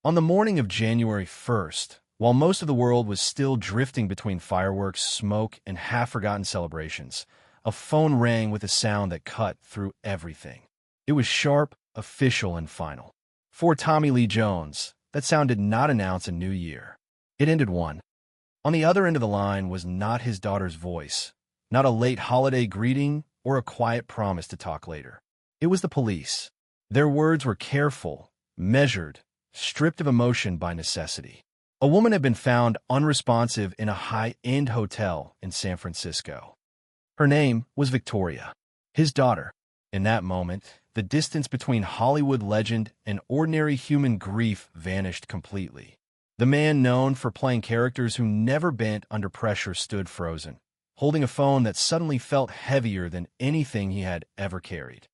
On the morning of January 1st, while most of the world was still drifting between fireworks, smoke, and half-forgotten celebrations, a phone rang with a sound that cut through everything. It was sharp, official, and final. For Tommy Lee Jones, that sound did not announce a new year. It ended one. On the other end of the line was not his daughter's voice, not a late holiday greeting or a quiet promise to talk later. It was the police. Their words were careful, measured, stripped of emotion by necessity. A woman had been found unresponsive in a high-end hotel in San Francisco. Her name was Victoria, his daughter. In that moment, the distance between Hollywood legend and ordinary human grief vanished completely. The man known for playing characters who never bent under pressure stood frozen, holding a phone that suddenly felt heavier than anything he had ever carried.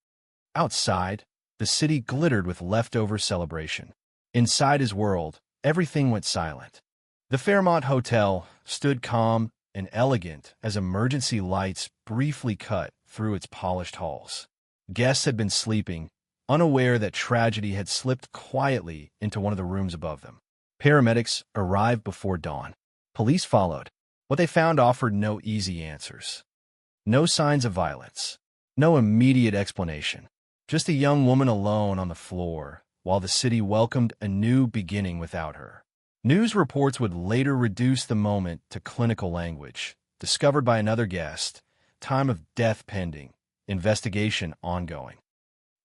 Outside, the city glittered with leftover celebration. Inside his world, everything went silent. The Fairmont Hotel stood calm and elegant as emergency lights briefly cut through its polished halls. Guests had been sleeping, unaware that tragedy had slipped quietly into one of the rooms above them. Paramedics arrived before dawn. Police followed. What they found offered no easy answers. No signs of violence. No immediate explanation. Just a young woman alone on the floor, while the city welcomed a new beginning without her. News reports would later reduce the moment to clinical language. Discovered by another guest. Time of death pending. Investigation ongoing.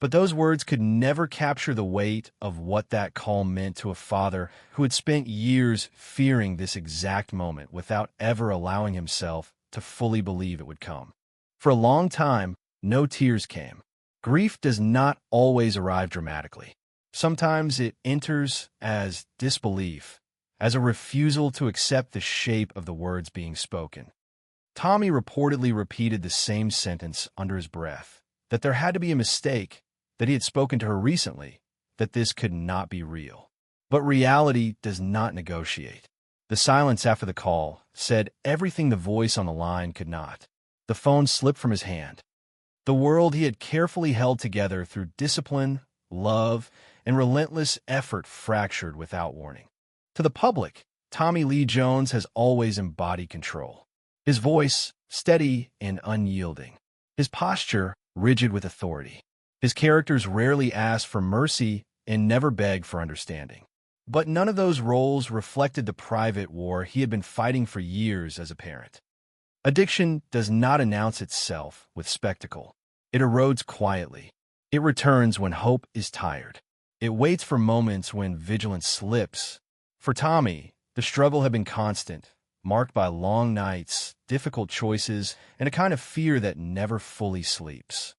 But those words could never capture the weight of what that call meant to a father who had spent years fearing this exact moment without ever allowing himself to fully believe it would come. For a long time, no tears came. Grief does not always arrive dramatically. Sometimes it enters as disbelief, as a refusal to accept the shape of the words being spoken. Tommy reportedly repeated the same sentence under his breath, that there had to be a mistake, that he had spoken to her recently, that this could not be real. But reality does not negotiate. The silence after the call said everything the voice on the line could not. The phone slipped from his hand. The world he had carefully held together through discipline, love, and relentless effort fractured without warning. To the public, Tommy Lee Jones has always embodied control. His voice, steady and unyielding. His posture, rigid with authority. His characters rarely asked for mercy and never begged for understanding. But none of those roles reflected the private war he had been fighting for years as a parent. Addiction does not announce itself with spectacle. It erodes quietly. It returns when hope is tired. It waits for moments when vigilance slips. For Tommy, the struggle had been constant, marked by long nights, difficult choices, and a kind of fear that never fully sleeps.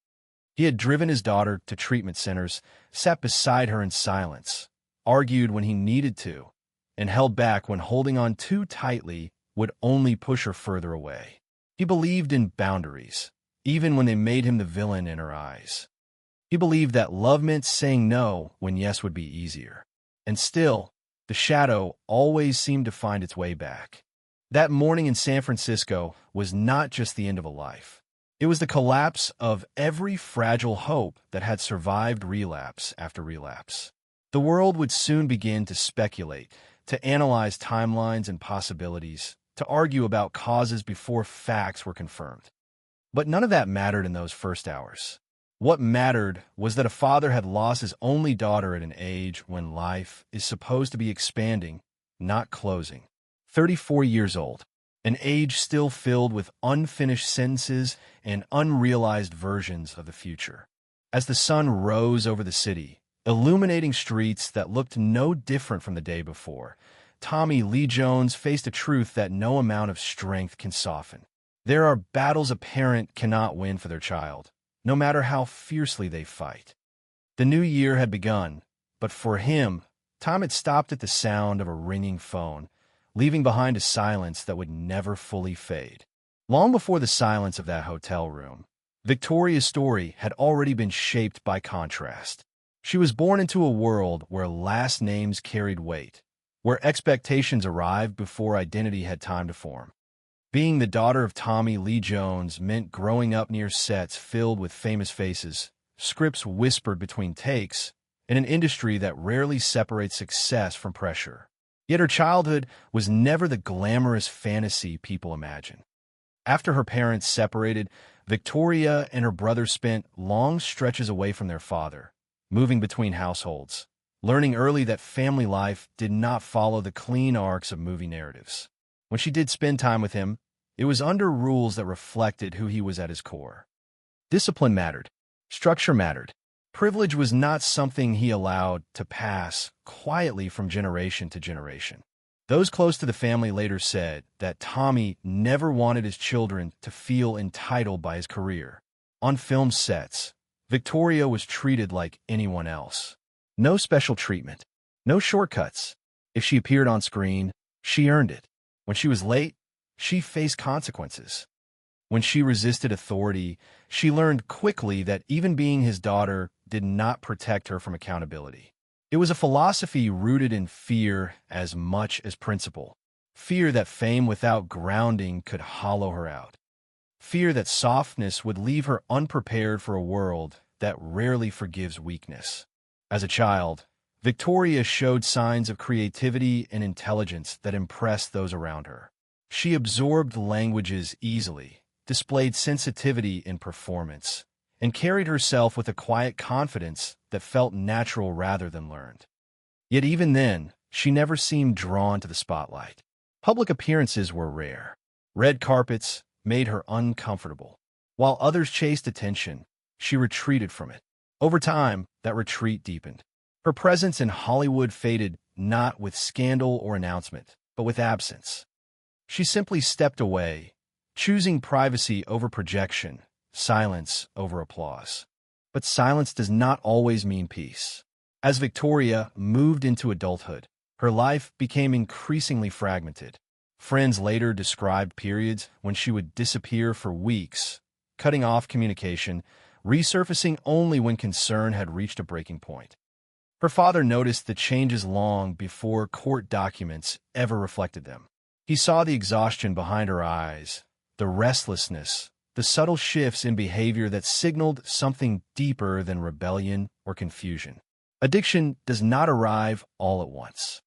He had driven his daughter to treatment centers, sat beside her in silence, argued when he needed to, and held back when holding on too tightly would only push her further away. He believed in boundaries, even when they made him the villain in her eyes. He believed that love meant saying no when yes would be easier. And still, the shadow always seemed to find its way back. That morning in San Francisco was not just the end of a life. It was the collapse of every fragile hope that had survived relapse after relapse. The world would soon begin to speculate, to analyze timelines and possibilities, to argue about causes before facts were confirmed. But none of that mattered in those first hours. What mattered was that a father had lost his only daughter at an age when life is supposed to be expanding, not closing. 34 years old. An age still filled with unfinished sentences and unrealized versions of the future. As the sun rose over the city, illuminating streets that looked no different from the day before, Tommy Lee Jones faced a truth that no amount of strength can soften. There are battles a parent cannot win for their child, no matter how fiercely they fight. The new year had begun, but for him, time had stopped at the sound of a ringing phone, leaving behind a silence that would never fully fade. Long before the silence of that hotel room, Victoria's story had already been shaped by contrast. She was born into a world where last names carried weight, where expectations arrived before identity had time to form. Being the daughter of Tommy Lee Jones meant growing up near sets filled with famous faces, scripts whispered between takes, in an industry that rarely separates success from pressure. Yet her childhood was never the glamorous fantasy people imagine. After her parents separated, Victoria and her brother spent long stretches away from their father, moving between households, learning early that family life did not follow the clean arcs of movie narratives. When she did spend time with him, it was under rules that reflected who he was at his core. Discipline mattered. Structure mattered. Privilege was not something he allowed to pass quietly from generation to generation. Those close to the family later said that Tommy never wanted his children to feel entitled by his career. On film sets, Victoria was treated like anyone else. No special treatment. No shortcuts. If she appeared on screen, she earned it. When she was late, she faced consequences. When she resisted authority, she learned quickly that even being his daughter did not protect her from accountability. It was a philosophy rooted in fear as much as principle. Fear that fame without grounding could hollow her out. Fear that softness would leave her unprepared for a world that rarely forgives weakness. As a child, Victoria showed signs of creativity and intelligence that impressed those around her. She absorbed languages easily, displayed sensitivity in performance, and carried herself with a quiet confidence that felt natural rather than learned. Yet even then, she never seemed drawn to the spotlight. Public appearances were rare. Red carpets made her uncomfortable. While others chased attention, she retreated from it. Over time, that retreat deepened. Her presence in Hollywood faded not with scandal or announcement, but with absence. She simply stepped away, choosing privacy over projection, silence over applause. But silence does not always mean peace. As Victoria moved into adulthood, her life became increasingly fragmented. Friends later described periods when she would disappear for weeks, cutting off communication, resurfacing only when concern had reached a breaking point. Her father noticed the changes long before court documents ever reflected them. He saw the exhaustion behind her eyes, the restlessness, the subtle shifts in behavior that signaled something deeper than rebellion or confusion. Addiction does not arrive all at once.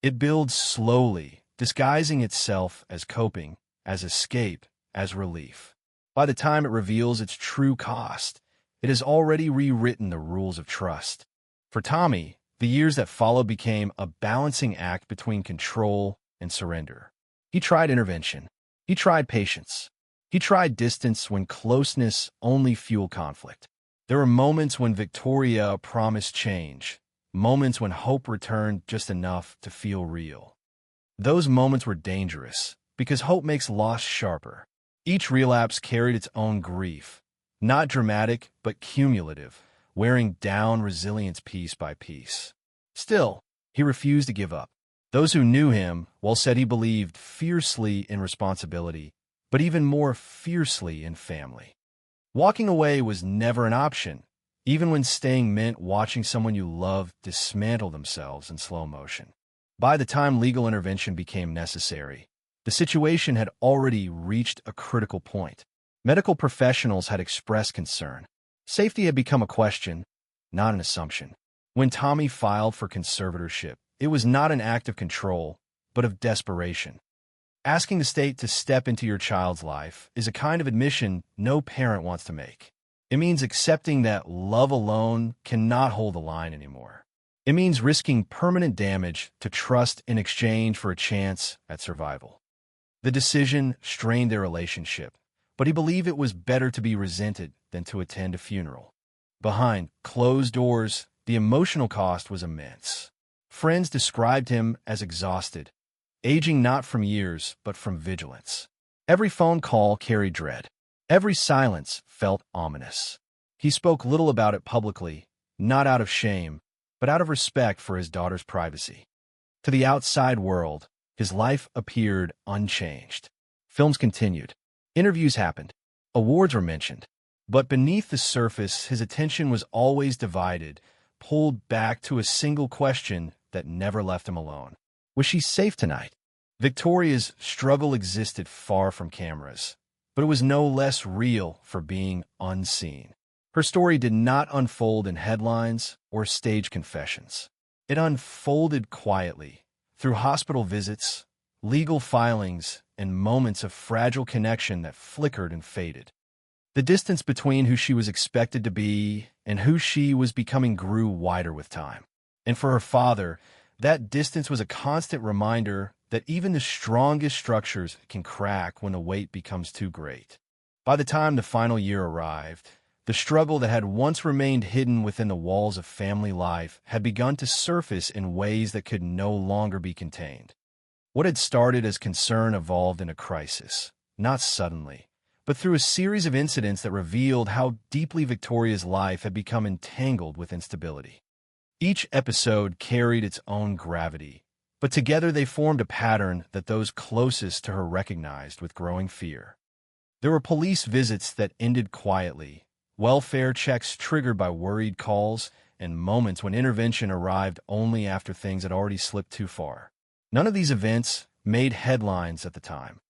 It builds slowly, disguising itself as coping, as escape, as relief. By the time it reveals its true cost, it has already rewritten the rules of trust. For Tommy, the years that followed became a balancing act between control and surrender. He tried intervention. He tried patience. He tried distance when closeness only fueled conflict. There were moments when Victoria promised change, moments when hope returned just enough to feel real. Those moments were dangerous because hope makes loss sharper. Each relapse carried its own grief, not dramatic but cumulative, wearing down resilience piece by piece. Still, he refused to give up. Those who knew him, well, said he believed fiercely in responsibility, but even more fiercely in family. Walking away was never an option, even when staying meant watching someone you loved dismantle themselves in slow motion. By the time legal intervention became necessary, the situation had already reached a critical point. Medical professionals had expressed concern. Safety had become a question, not an assumption. When Tommy filed for conservatorship, it was not an act of control, but of desperation. Asking the state to step into your child's life is a kind of admission no parent wants to make. It means accepting that love alone cannot hold the line anymore. It means risking permanent damage to trust in exchange for a chance at survival. The decision strained their relationship, but he believed it was better to be resented than to attend a funeral. Behind closed doors, the emotional cost was immense. Friends described him as exhausted, aging not from years, but from vigilance. Every phone call carried dread. Every silence felt ominous. He spoke little about it publicly, not out of shame, but out of respect for his daughter's privacy. To the outside world, his life appeared unchanged. Films continued. Interviews happened. Awards were mentioned. But beneath the surface, his attention was always divided, pulled back to a single question that never left him alone. Was she safe tonight? Victoria's struggle existed far from cameras, but it was no less real for being unseen. Her story did not unfold in headlines or stage confessions. It unfolded quietly, through hospital visits, legal filings, and moments of fragile connection that flickered and faded. The distance between who she was expected to be and who she was becoming grew wider with time. And for her father, that distance was a constant reminder that even the strongest structures can crack when the weight becomes too great. By the time the final year arrived, the struggle that had once remained hidden within the walls of family life had begun to surface in ways that could no longer be contained. What had started as concern evolved in a crisis, not suddenly, but through a series of incidents that revealed how deeply Victoria's life had become entangled with instability. Each episode carried its own gravity, but together they formed a pattern that those closest to her recognized with growing fear. There were police visits that ended quietly, welfare checks triggered by worried calls, and moments when intervention arrived only after things had already slipped too far. None of these events made headlines at the time.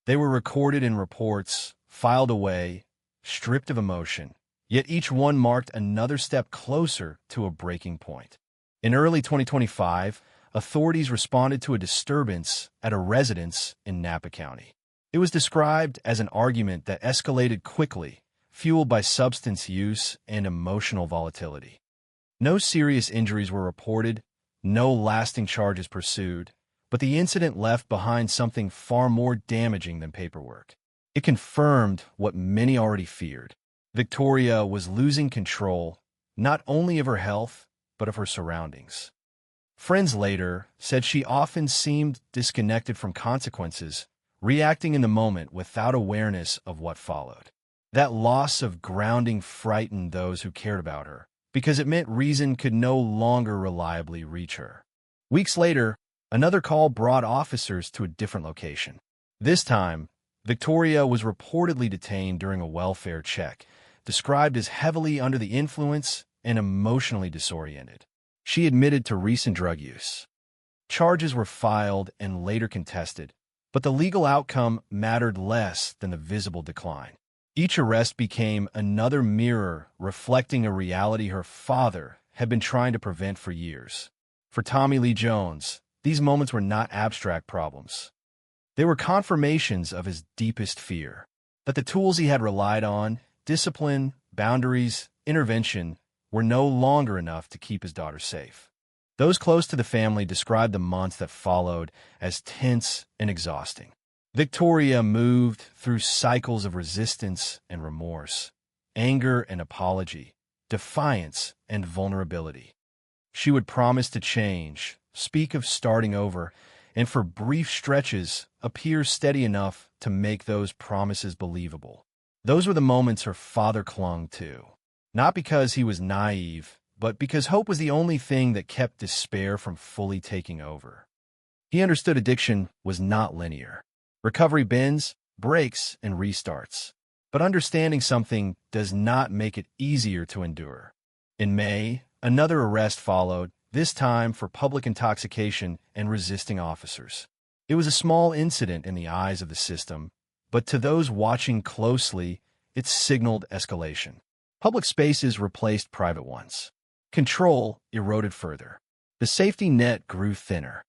They were recorded in reports, filed away, stripped of emotion, yet each one marked another step closer to a breaking point. In early 2025, authorities responded to a disturbance at a residence in Napa County. It was described as an argument that escalated quickly, fueled by substance use and emotional volatility. No serious injuries were reported, no lasting charges pursued, but the incident left behind something far more damaging than paperwork. It confirmed what many already feared. Victoria was losing control, not only of her health, but of her surroundings. Friends later said she often seemed disconnected from consequences, reacting in the moment without awareness of what followed. That loss of grounding frightened those who cared about her, because it meant reason could no longer reliably reach her. Weeks later, another call brought officers to a different location. This time, Victoria was reportedly detained during a welfare check, described as heavily under the influence and emotionally disoriented. She admitted to recent drug use. Charges were filed and later contested, but the legal outcome mattered less than the visible decline. Each arrest became another mirror reflecting a reality her father had been trying to prevent for years. For Tommy Lee Jones, these moments were not abstract problems. They were confirmations of his deepest fear, that the tools he had relied on, discipline, boundaries, intervention, were no longer enough to keep his daughter safe. Those close to the family described the months that followed as tense and exhausting. Victoria moved through cycles of resistance and remorse, anger and apology, defiance and vulnerability. She would promise to change, speak of starting over, and for brief stretches appear steady enough to make those promises believable. Those were the moments her father clung to, not because he was naive, but because hope was the only thing that kept despair from fully taking over. He understood addiction was not linear. Recovery bends, breaks, and restarts. But understanding something does not make it easier to endure. In May, another arrest followed, this time for public intoxication and resisting officers. It was a small incident in the eyes of the system, but to those watching closely, it signaled escalation. Public spaces replaced private ones. Control eroded further. The safety net grew thinner.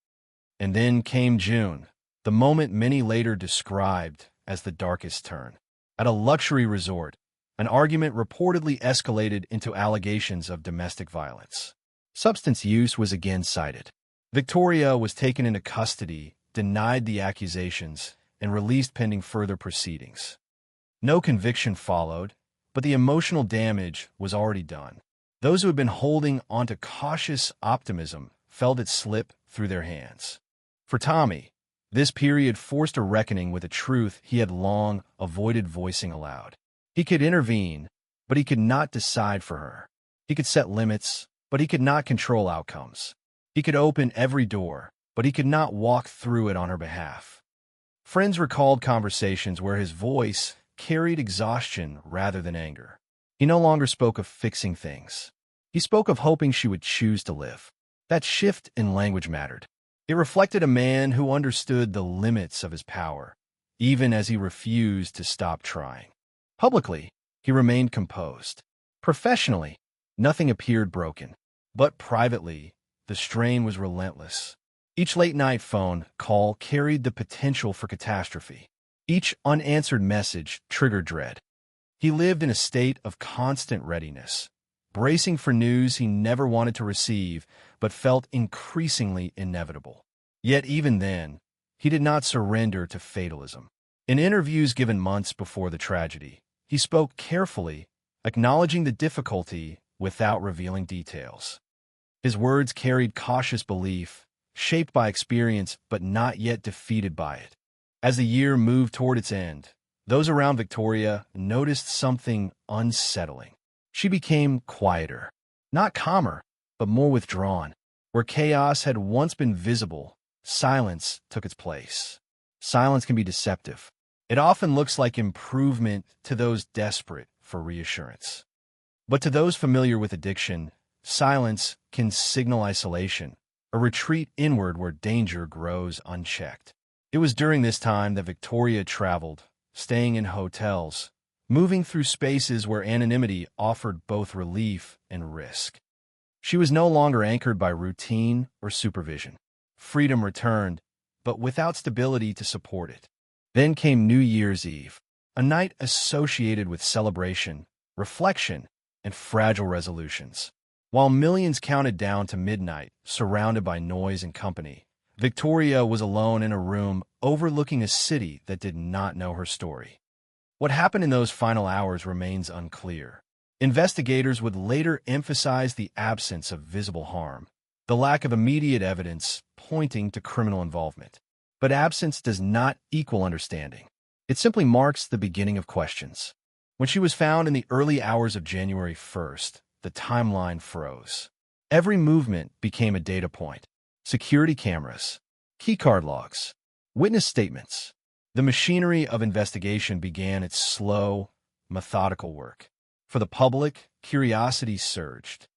And then came June, the moment many later described as the darkest turn. At a luxury resort, an argument reportedly escalated into allegations of domestic violence. Substance use was again cited. Victoria was taken into custody, denied the accusations, and released pending further proceedings. No conviction followed, but the emotional damage was already done. Those who had been holding onto cautious optimism felt it slip through their hands. For Tommy, this period forced a reckoning with a truth he had long avoided voicing aloud. He could intervene, but he could not decide for her. He could set limits, but he could not control outcomes. He could open every door, but he could not walk through it on her behalf. Friends recalled conversations where his voice carried exhaustion rather than anger. He no longer spoke of fixing things. He spoke of hoping she would choose to live. That shift in language mattered. It reflected a man who understood the limits of his power, even as he refused to stop trying. Publicly, he remained composed. Professionally, nothing appeared broken. But privately, the strain was relentless. Each late-night phone call carried the potential for catastrophe. Each unanswered message triggered dread. He lived in a state of constant readiness, bracing for news he never wanted to receive but felt increasingly inevitable. Yet even then, he did not surrender to fatalism. In interviews given months before the tragedy, he spoke carefully, acknowledging the difficulty without revealing details. His words carried cautious belief, shaped by experience but not yet defeated by it. As the year moved toward its end, those around Victoria noticed something unsettling. She became quieter, not calmer, but more withdrawn. Where chaos had once been visible, silence took its place. Silence can be deceptive. It often looks like improvement to those desperate for reassurance. But to those familiar with addiction, silence can signal isolation, a retreat inward where danger grows unchecked. It was during this time that Victoria traveled, staying in hotels, moving through spaces where anonymity offered both relief and risk. She was no longer anchored by routine or supervision. Freedom returned, but without stability to support it. Then came New Year's Eve, a night associated with celebration, reflection, and fragile resolutions. While millions counted down to midnight, surrounded by noise and company, Victoria was alone in a room overlooking a city that did not know her story. What happened in those final hours remains unclear. Investigators would later emphasize the absence of visible harm, the lack of immediate evidence pointing to criminal involvement. But absence does not equal understanding. It simply marks the beginning of questions. When she was found in the early hours of January 1st, the timeline froze. Every movement became a data point. Security cameras, keycard logs, witness statements. The machinery of investigation began its slow, methodical work. For the public, curiosity surged.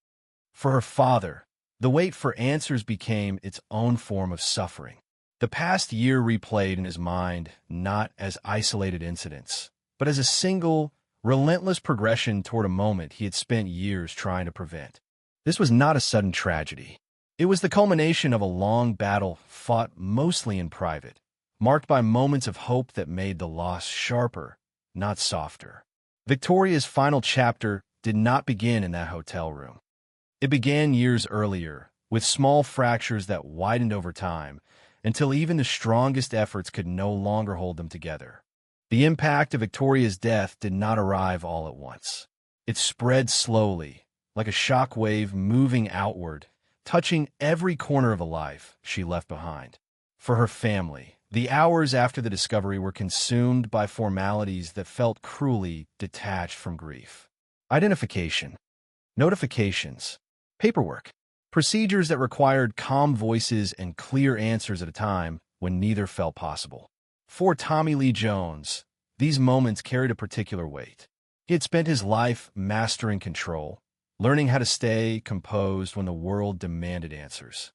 For her father, the wait for answers became its own form of suffering. The past year replayed in his mind not as isolated incidents, but as a single, relentless progression toward a moment he had spent years trying to prevent. This was not a sudden tragedy. It was the culmination of a long battle fought mostly in private, marked by moments of hope that made the loss sharper, not softer. Victoria's final chapter did not begin in that hotel room. It began years earlier, with small fractures that widened over time, until even the strongest efforts could no longer hold them together. The impact of Victoria's death did not arrive all at once. It spread slowly, like a shock wave moving outward, touching every corner of the life she left behind. For her family, the hours after the discovery were consumed by formalities that felt cruelly detached from grief. Identification, notifications, paperwork, procedures that required calm voices and clear answers at a time when neither felt possible. For Tommy Lee Jones, these moments carried a particular weight. He had spent his life mastering control, learning how to stay composed when the world demanded answers.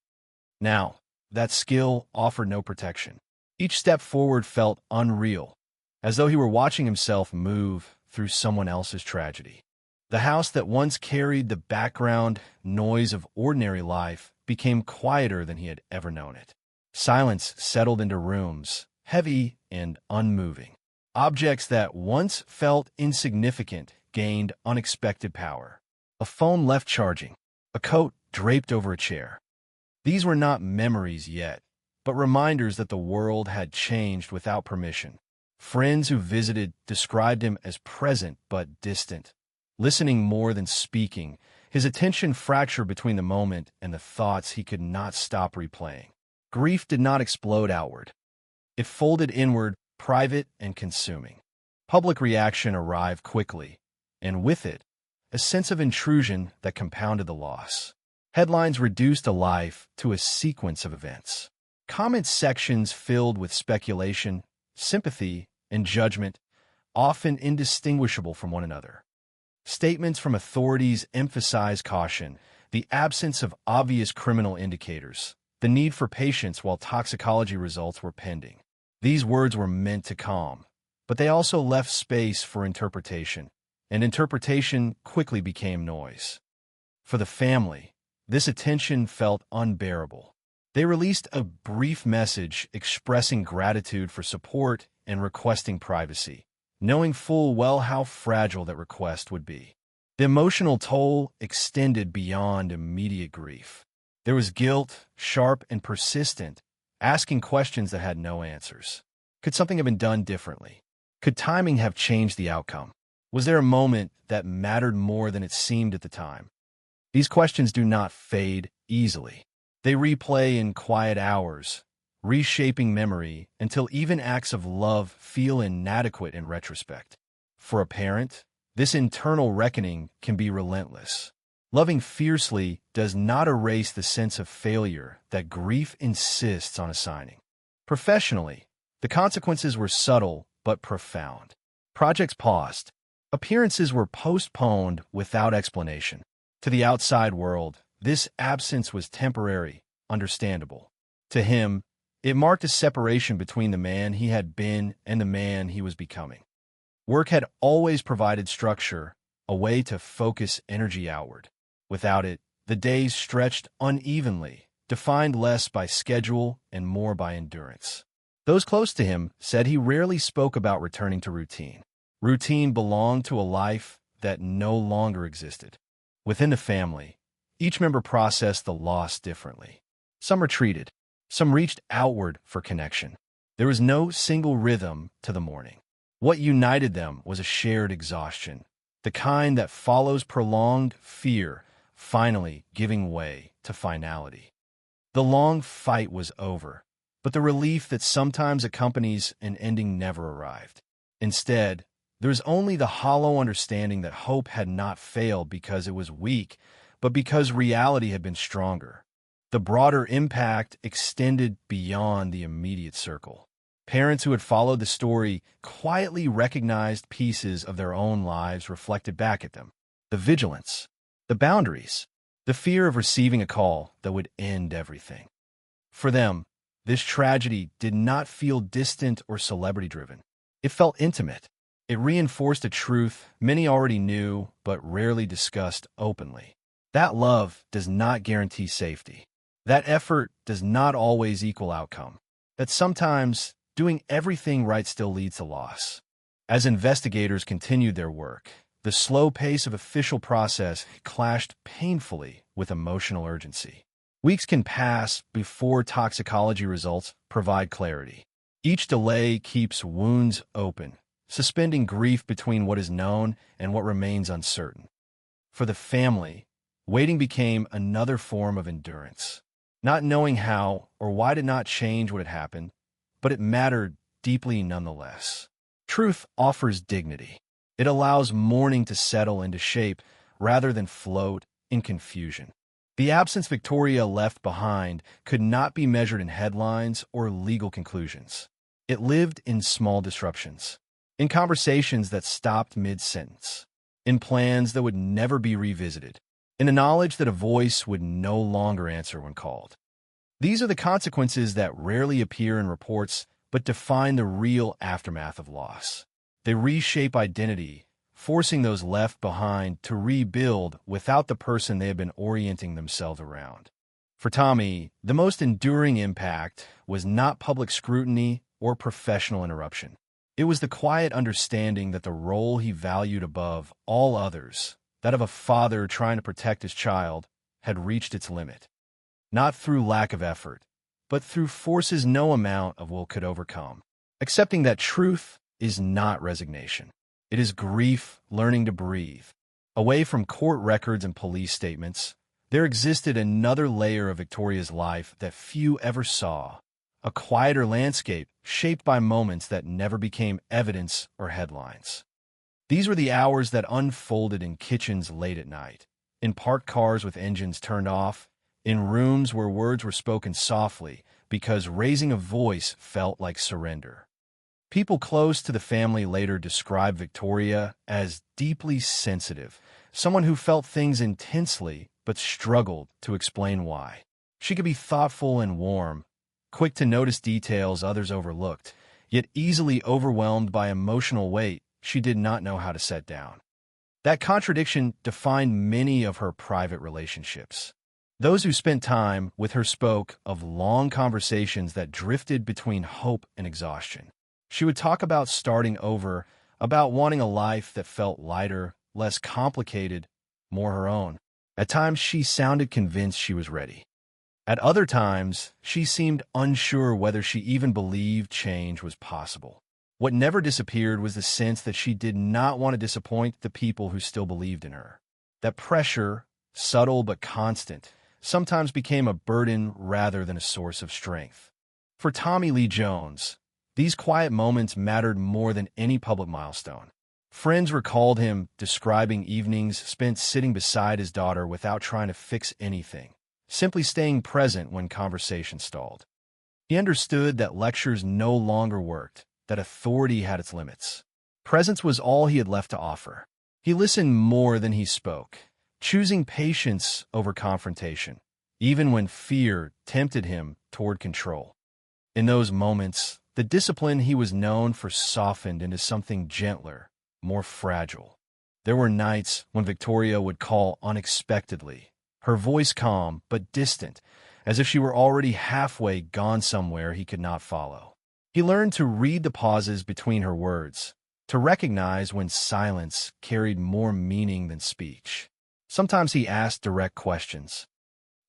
Now, that skill offered no protection. Each step forward felt unreal, as though he were watching himself move through someone else's tragedy. The house that once carried the background noise of ordinary life became quieter than he had ever known it. Silence settled into rooms, heavy and unmoving. Objects that once felt insignificant gained unexpected power. A phone left charging, a coat draped over a chair. These were not memories yet, but reminders that the world had changed without permission. Friends who visited described him as present but distant, listening more than speaking, his attention fractured between the moment and the thoughts he could not stop replaying. Grief did not explode outward. It folded inward, private and consuming. Public reaction arrived quickly, and with it, a sense of intrusion that compounded the loss. Headlines reduced a life to a sequence of events. Comment sections filled with speculation, sympathy, and judgment, often indistinguishable from one another. Statements from authorities emphasized caution, the absence of obvious criminal indicators, the need for patience while toxicology results were pending. These words were meant to calm, but they also left space for interpretation, and interpretation quickly became noise. For the family, this attention felt unbearable. They released a brief message expressing gratitude for support and requesting privacy, knowing full well how fragile that request would be. The emotional toll extended beyond immediate grief. There was guilt, sharp and persistent, asking questions that had no answers. Could something have been done differently? Could timing have changed the outcome? Was there a moment that mattered more than it seemed at the time? These questions do not fade easily. They replay in quiet hours, reshaping memory until even acts of love feel inadequate in retrospect. For a parent, this internal reckoning can be relentless. Loving fiercely does not erase the sense of failure that grief insists on assigning. Professionally, the consequences were subtle but profound. Projects paused. Appearances were postponed without explanation. To the outside world, this absence was temporary, understandable. To him, it marked a separation between the man he had been and the man he was becoming. Work had always provided structure, a way to focus energy outward. Without it, the days stretched unevenly, defined less by schedule and more by endurance. Those close to him said he rarely spoke about returning to routine. Routine belonged to a life that no longer existed. Within the family, each member processed the loss differently. Some retreated. Some reached outward for connection. There was no single rhythm to the mourning. What united them was a shared exhaustion, the kind that follows prolonged fear, finally giving way to finality. The long fight was over, but the relief that sometimes accompanies an ending never arrived. Instead, there was only the hollow understanding that hope had not failed because it was weak, but because reality had been stronger. The broader impact extended beyond the immediate circle. Parents who had followed the story quietly recognized pieces of their own lives reflected back at them. The vigilance, the boundaries, the fear of receiving a call that would end everything. For them, this tragedy did not feel distant or celebrity-driven. It felt intimate. It reinforced a truth many already knew but rarely discussed openly. That love does not guarantee safety. That effort does not always equal outcome. That sometimes doing everything right still leads to loss. As investigators continued their work, the slow pace of official process clashed painfully with emotional urgency. Weeks can pass before toxicology results provide clarity. Each delay keeps wounds open, suspending grief between what is known and what remains uncertain. For the family, waiting became another form of endurance. Not knowing how or why did not change what had happened, but it mattered deeply nonetheless. Truth offers dignity. It allows mourning to settle into shape rather than float in confusion. The absence Victoria left behind could not be measured in headlines or legal conclusions. It lived in small disruptions, in conversations that stopped mid-sentence, in plans that would never be revisited, in the knowledge that a voice would no longer answer when called. These are the consequences that rarely appear in reports but define the real aftermath of loss. They reshape identity, forcing those left behind to rebuild without the person they had been orienting themselves around. For Tommy, the most enduring impact was not public scrutiny or professional interruption. It was the quiet understanding that the role he valued above all others, that of a father trying to protect his child, had reached its limit. Not through lack of effort, but through forces no amount of will could overcome. Accepting that truth is not resignation. It is grief learning to breathe. Away from court records and police statements, there existed another layer of Victoria's life that few ever saw, a quieter landscape shaped by moments that never became evidence or headlines. These were the hours that unfolded in kitchens late at night, in parked cars with engines turned off, in rooms where words were spoken softly because raising a voice felt like surrender. People close to the family later described Victoria as deeply sensitive, someone who felt things intensely but struggled to explain why. She could be thoughtful and warm, quick to notice details others overlooked, yet easily overwhelmed by emotional weight she did not know how to set down. That contradiction defined many of her private relationships. Those who spent time with her spoke of long conversations that drifted between hope and exhaustion. She would talk about starting over, about wanting a life that felt lighter, less complicated, more her own. At times, she sounded convinced she was ready. At other times, she seemed unsure whether she even believed change was possible. What never disappeared was the sense that she did not want to disappoint the people who still believed in her. That pressure, subtle but constant, sometimes became a burden rather than a source of strength. For Tommy Lee Jones, these quiet moments mattered more than any public milestone. Friends recalled him describing evenings spent sitting beside his daughter without trying to fix anything, simply staying present when conversation stalled. He understood that lectures no longer worked, that authority had its limits. Presence was all he had left to offer. He listened more than he spoke, choosing patience over confrontation, even when fear tempted him toward control. In those moments, the discipline he was known for softened into something gentler, more fragile. There were nights when Victoria would call unexpectedly, her voice calm but distant, as if she were already halfway gone somewhere he could not follow. He learned to read the pauses between her words, to recognize when silence carried more meaning than speech. Sometimes he asked direct questions.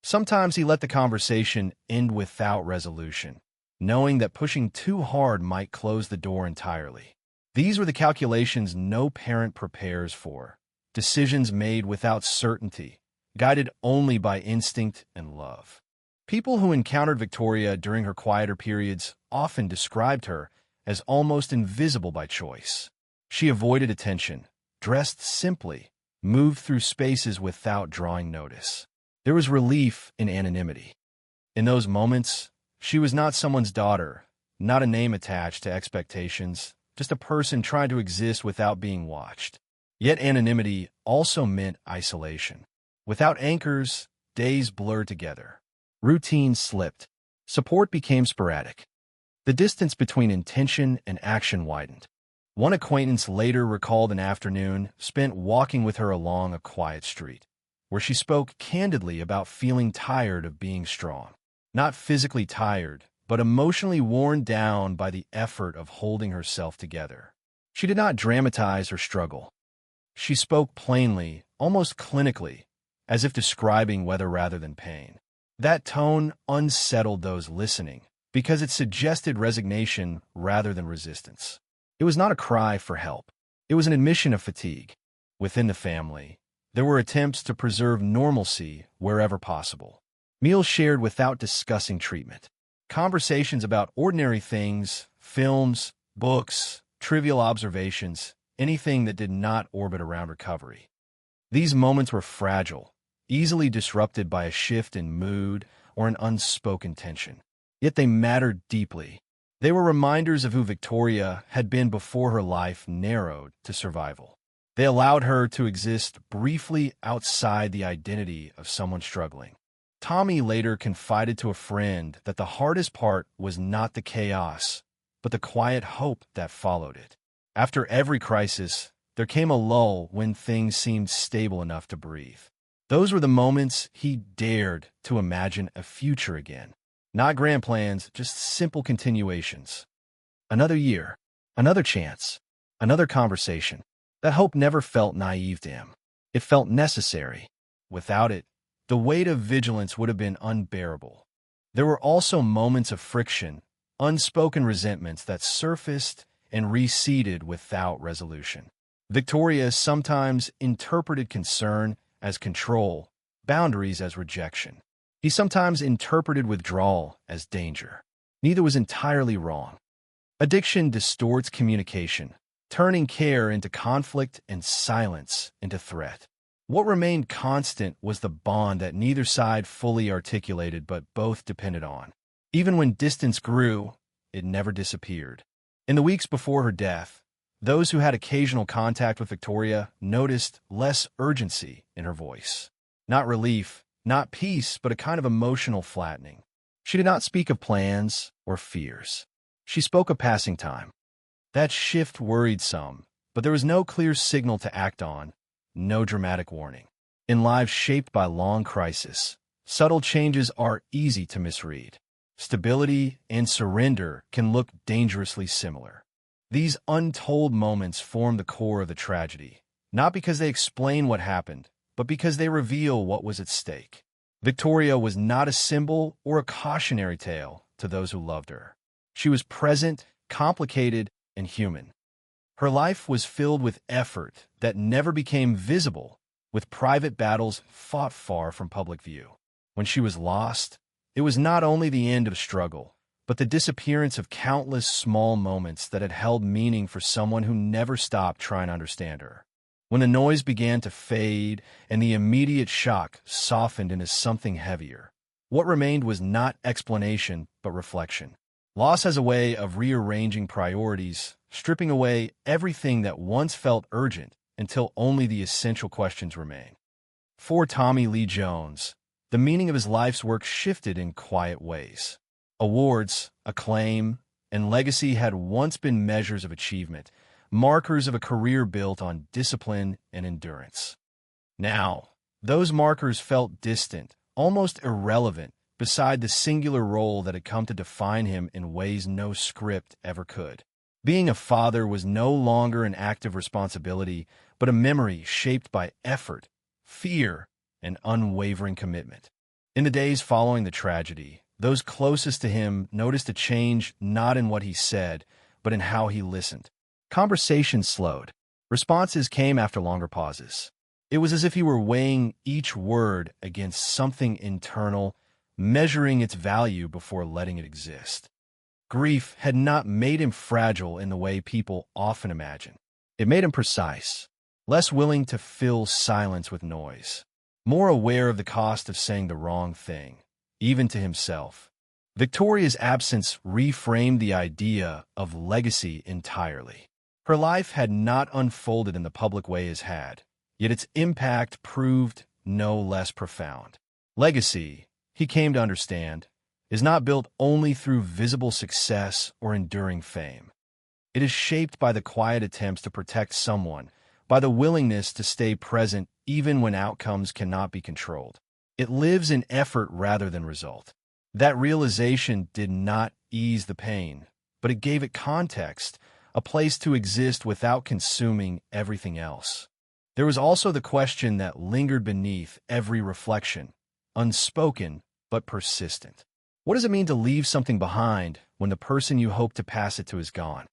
Sometimes he let the conversation end without resolution, knowing that pushing too hard might close the door entirely. These were the calculations no parent prepares for, decisions made without certainty, guided only by instinct and love. People who encountered Victoria during her quieter periods often described her as almost invisible by choice. She avoided attention, dressed simply, moved through spaces without drawing notice. There was relief in anonymity. In those moments, she was not someone's daughter, not a name attached to expectations, just a person trying to exist without being watched. Yet anonymity also meant isolation. Without anchors, days blurred together. Routines slipped. Support became sporadic. The distance between intention and action widened. One acquaintance later recalled an afternoon spent walking with her along a quiet street, where she spoke candidly about feeling tired of being strong. Not physically tired, but emotionally worn down by the effort of holding herself together. She did not dramatize her struggle. She spoke plainly, almost clinically, as if describing weather rather than pain. That tone unsettled those listening, because it suggested resignation rather than resistance. It was not a cry for help. It was an admission of fatigue. Within the family, there were attempts to preserve normalcy wherever possible. Meals shared without discussing treatment. Conversations about ordinary things, films, books, trivial observations, anything that did not orbit around recovery. These moments were fragile, easily disrupted by a shift in mood or an unspoken tension. Yet they mattered deeply. They were reminders of who Victoria had been before her life narrowed to survival. They allowed her to exist briefly outside the identity of someone struggling. Tommy later confided to a friend that the hardest part was not the chaos, but the quiet hope that followed it. After every crisis, there came a lull when things seemed stable enough to breathe. Those were the moments he dared to imagine a future again. Not grand plans, just simple continuations. Another year, another chance, another conversation. That hope never felt naive to him. It felt necessary. Without it, the weight of vigilance would have been unbearable. There were also moments of friction, unspoken resentments that surfaced and receded without resolution. Victoria sometimes interpreted concern as control, boundaries as rejection. He sometimes interpreted withdrawal as danger. Neither was entirely wrong. Addiction distorts communication, turning care into conflict and silence into threat. What remained constant was the bond that neither side fully articulated but both depended on. Even when distance grew, it never disappeared. In the weeks before her death, those who had occasional contact with Victoria noticed less urgency in her voice. Not relief, not peace, but a kind of emotional flattening. She did not speak of plans or fears. She spoke of passing time. That shift worried some, but there was no clear signal to act on, no dramatic warning. In lives shaped by long crisis, subtle changes are easy to misread. Stability and surrender can look dangerously similar. These untold moments form the core of the tragedy, not because they explain what happened, but because they reveal what was at stake. Victoria was not a symbol or a cautionary tale to those who loved her. She was present, complicated, and human. Her life was filled with effort that never became visible, with private battles fought far from public view. When she was lost, it was not only the end of struggle, but the disappearance of countless small moments that had held meaning for someone who never stopped trying to understand her. When the noise began to fade and the immediate shock softened into something heavier, what remained was not explanation but reflection. Loss has a way of rearranging priorities, stripping away everything that once felt urgent until only the essential questions remain. For Tommy Lee Jones, the meaning of his life's work shifted in quiet ways. Awards, acclaim, and legacy had once been measures of achievement, markers of a career built on discipline and endurance. Now, those markers felt distant, almost irrelevant, beside the singular role that had come to define him in ways no script ever could. Being a father was no longer an act of responsibility, but a memory shaped by effort, fear, and unwavering commitment. In the days following the tragedy, those closest to him noticed a change not in what he said, but in how he listened. Conversations slowed. Responses came after longer pauses. It was as if he were weighing each word against something internal, measuring its value before letting it exist. Grief had not made him fragile in the way people often imagine. It made him precise, less willing to fill silence with noise, more aware of the cost of saying the wrong thing, even to himself. Victoria's absence reframed the idea of legacy entirely. Her life had not unfolded in the public way as had, yet its impact proved no less profound. Legacy, he came to understand, is not built only through visible success or enduring fame. It is shaped by the quiet attempts to protect someone, by the willingness to stay present even when outcomes cannot be controlled. It lives in effort rather than result. That realization did not ease the pain, but it gave it context, a place to exist without consuming everything else. There was also the question that lingered beneath every reflection, unspoken but persistent. What does it mean to leave something behind when the person you hope to pass it to is gone?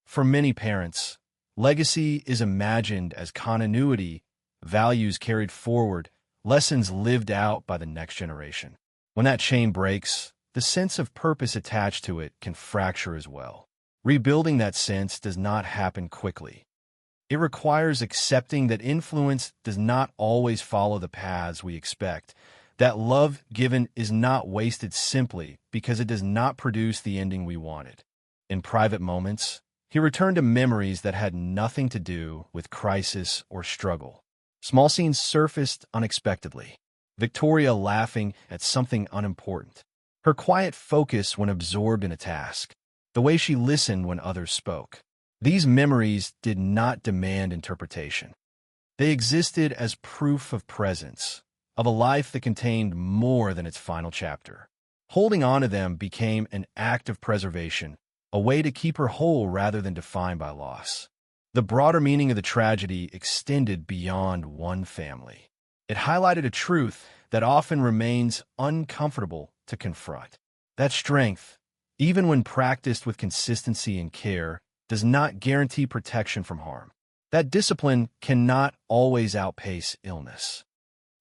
For many parents, legacy is imagined as continuity, values carried forward, lessons lived out by the next generation. When that chain breaks, the sense of purpose attached to it can fracture as well. Rebuilding that sense does not happen quickly. It requires accepting that influence does not always follow the paths we expect, that love given is not wasted simply because it does not produce the ending we wanted. In private moments, he returned to memories that had nothing to do with crisis or struggle. Small scenes surfaced unexpectedly. Victoria laughing at something unimportant. Her quiet focus when absorbed in a task. The way she listened when others spoke. These memories did not demand interpretation. They existed as proof of presence, of a life that contained more than its final chapter. Holding on to them became an act of preservation, a way to keep her whole rather than defined by loss. The broader meaning of the tragedy extended beyond one family. It highlighted a truth that often remains uncomfortable to confront. That strength, even when practiced with consistency and care, does not guarantee protection from harm. That discipline cannot always outpace illness.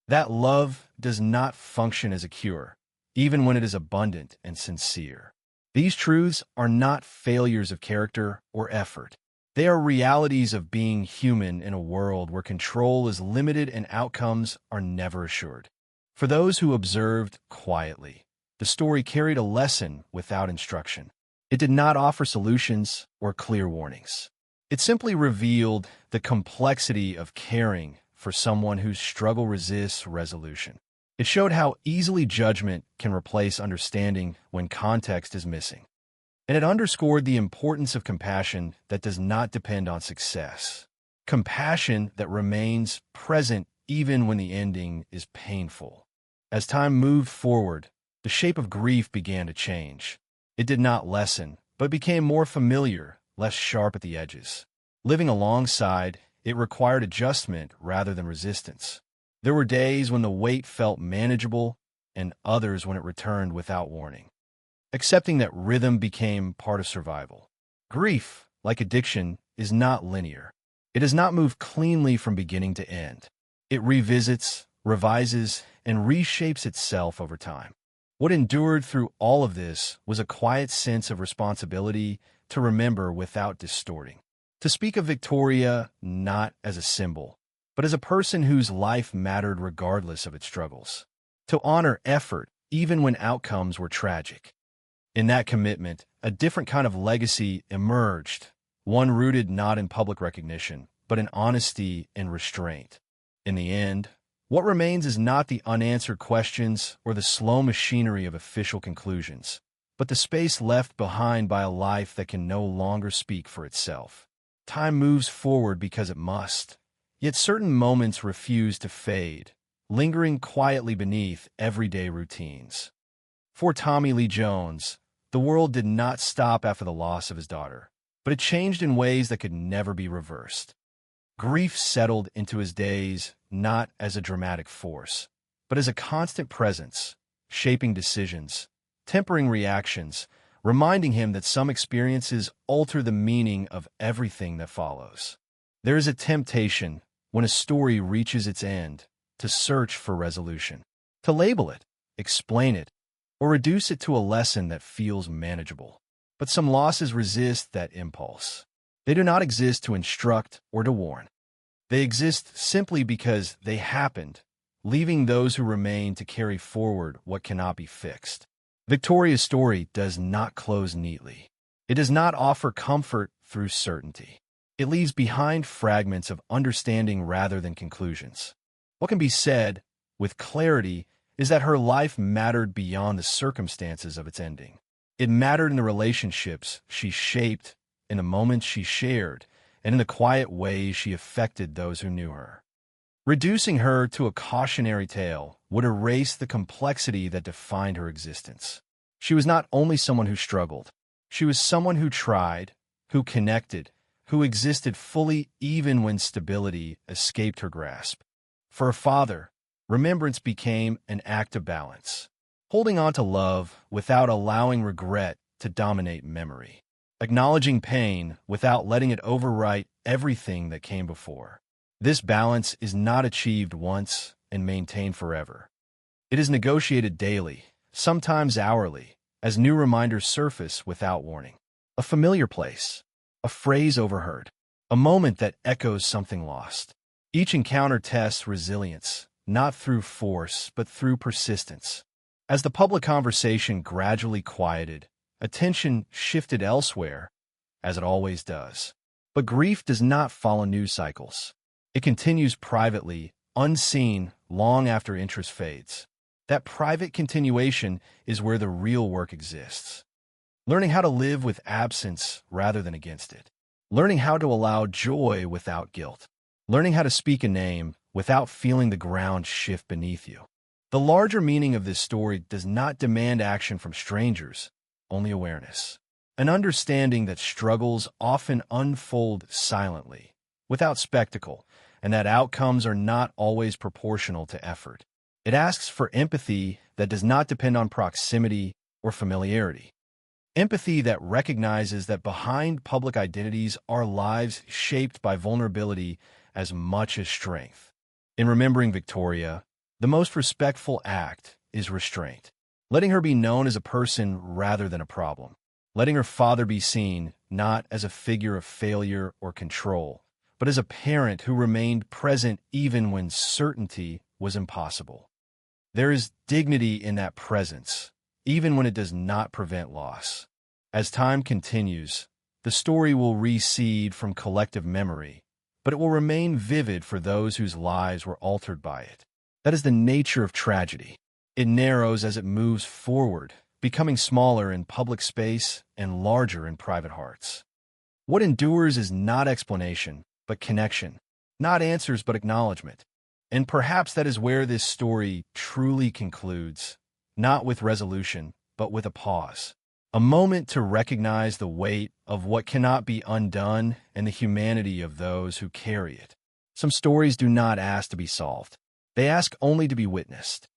That love does not function as a cure, even when it is abundant and sincere. These truths are not failures of character or effort. They are realities of being human in a world where control is limited and outcomes are never assured. For those who observed quietly, the story carried a lesson without instruction. It did not offer solutions or clear warnings. It simply revealed the complexity of caring for someone whose struggle resists resolution. It showed how easily judgment can replace understanding when context is missing. And it underscored the importance of compassion that does not depend on success. compassion that remains present even when the ending is painful. As time moved forward, the shape of grief began to change. It did not lessen, but became more familiar, less sharp at the edges. Living alongside, it required adjustment rather than resistance. There were days when the weight felt manageable, and others when it returned without warning. Accepting that rhythm became part of survival. Grief, like addiction, is not linear. It does not move cleanly from beginning to end. It revisits, revises, and reshapes itself over time. What endured through all of this was a quiet sense of responsibility to remember without distorting. To speak of Victoria not as a symbol, but as a person whose life mattered regardless of its struggles. To honor effort even when outcomes were tragic. In that commitment, a different kind of legacy emerged, one rooted not in public recognition, but in honesty and restraint. In the end, what remains is not the unanswered questions or the slow machinery of official conclusions, but the space left behind by a life that can no longer speak for itself. Time moves forward because it must, yet certain moments refuse to fade, lingering quietly beneath everyday routines. For Tommy Lee Jones, the world did not stop after the loss of his daughter, but it changed in ways that could never be reversed. Grief settled into his days not as a dramatic force, but as a constant presence, shaping decisions, tempering reactions, reminding him that some experiences alter the meaning of everything that follows. There is a temptation, when a story reaches its end, to search for resolution, to label it, explain it, or reduce it to a lesson that feels manageable. But some losses resist that impulse. They do not exist to instruct or to warn. They exist simply because they happened, leaving those who remain to carry forward what cannot be fixed. Victoria's story does not close neatly. It does not offer comfort through certainty. It leaves behind fragments of understanding rather than conclusions. What can be said, with clarity, is that her life mattered beyond the circumstances of its ending. It mattered in the relationships she shaped, in the moments she shared, and in the quiet ways she affected those who knew her. Reducing her to a cautionary tale would erase the complexity that defined her existence. She was not only someone who struggled. She was someone who tried, who connected, who existed fully even when stability escaped her grasp. For her father, remembrance became an act of balance, holding on to love without allowing regret to dominate memory, acknowledging pain without letting it overwrite everything that came before. This balance is not achieved once and maintained forever. It is negotiated daily, sometimes hourly, as new reminders surface without warning. A familiar place, a phrase overheard, a moment that echoes something lost. Each encounter tests resilience, not through force, but through persistence. As the public conversation gradually quieted, attention shifted elsewhere, as it always does. But grief does not follow news cycles. It continues privately, unseen, long after interest fades. That private continuation is where the real work exists. Learning how to live with absence rather than against it. Learning how to allow joy without guilt. Learning how to speak a name without feeling the ground shift beneath you. The larger meaning of this story does not demand action from strangers, only awareness. An understanding that struggles often unfold silently, without spectacle, and that outcomes are not always proportional to effort. It asks for empathy that does not depend on proximity or familiarity. Empathy that recognizes that behind public identities are lives shaped by vulnerability as much as strength. In remembering Victoria, the most respectful act is restraint. Letting her be known as a person rather than a problem. Letting her father be seen not as a figure of failure or control, but as a parent who remained present even when certainty was impossible. There is dignity in that presence, even when it does not prevent loss. As time continues, the story will recede from collective memory, but it will remain vivid for those whose lives were altered by it. That is the nature of tragedy. It narrows as it moves forward, becoming smaller in public space and larger in private hearts. What endures is not explanation, but connection. Not answers, but acknowledgement. And perhaps that is where this story truly concludes, not with resolution, but with a pause. A moment to recognize the weight of what cannot be undone and the humanity of those who carry it. Some stories do not ask to be solved. They ask only to be witnessed.